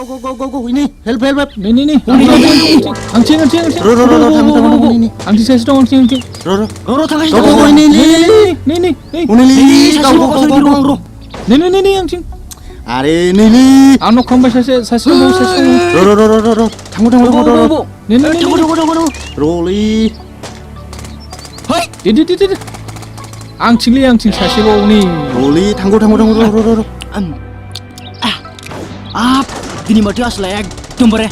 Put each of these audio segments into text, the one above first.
go ini help nih angcing angcing saya sedang angcing ro tangkas go ini nih go nih angcing are ini anu kambas saya ro tangguh nih roli hai di angcing saya bawa nih roli tangguh ro Dini mati asal एकदम बरे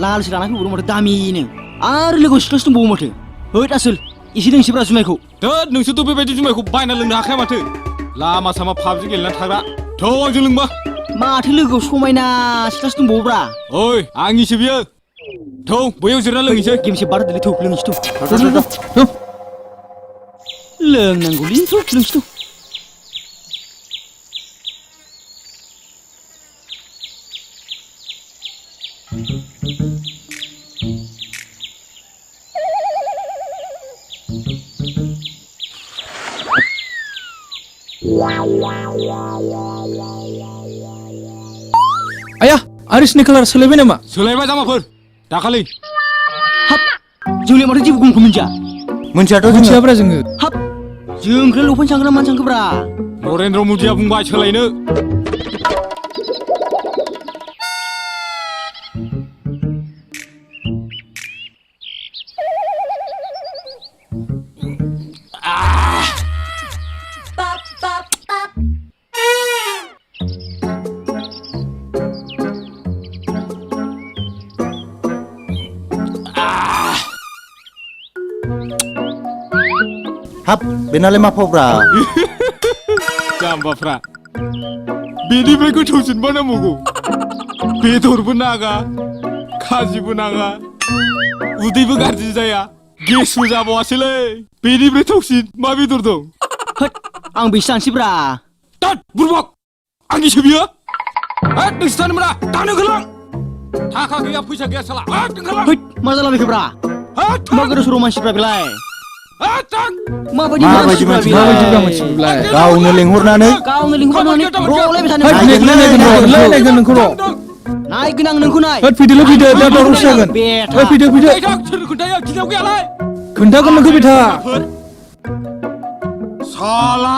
लाल सिराना भी बुरो मटे दामी ने आर लोगो stress तुम बुरो मटे होट असल इसी दिन सिब्रा जुमाइखौ नोंसोर थ' बेबायदि जुमाइखौ बायना लोंनो हाखाया माथो लामा सामा पाबजि गेलेना थाग्रा थ' आंजों लोंबा माथो लोगोआव समायना सिख्लासो दंबावोब्रा ओइ आंनिसो बियो थ' बैयाव जिरायना लोंहैसै गेमसे बार दिलै थौ लोंहैसै लोंनांगौलै थौ लोंहैसै Ayah, Aris ni kelar selesai nama? सोलायबाय जामाफोर दाखालि हाब जोंलाय माथो जेबो गुमखौ मोनजा मोनथियाथ' Siapa जोङो? हाब जोंखौलाय लफान सांग्रा मान सांखोब्रा नरेन्द्र मदिया बुंबाय सोलायनो Hap, benaलै मा फावब्रा जाम्बाफ्रा बेनिफ्राय गोथावसिन मा नांबावगौ बेदरबो नाङा खाजिबो नाङा उदैबो गाज्रि जाया गेसबो जाबावासैलै बेनिफ्राय थावसिन मा बेदर दं होद आं बेसो जानोसैब्रा दाद बुरबक आंनिसो बियो होद नोंसो थानो मोना दानो गोलां थाखा गैया फैसा गैया साला होद ओंखारलां होद मा जालाबायखोब्रा होद मा गोदाव सोराव मानसिफ्रा बेलाय होद थां माबायदि मानसिफ्रा बेलाय गावनो लेंहरनानै रलायबाय थानो नायगोन नोंखौ र' नायगोन आं नोंखौ नाय होद फैदो दा दावराव जागोन बेथा फैदो सोर खोन्थायो गिनाव गैयालाय खोन्थागोन नोंखौ बिथा साला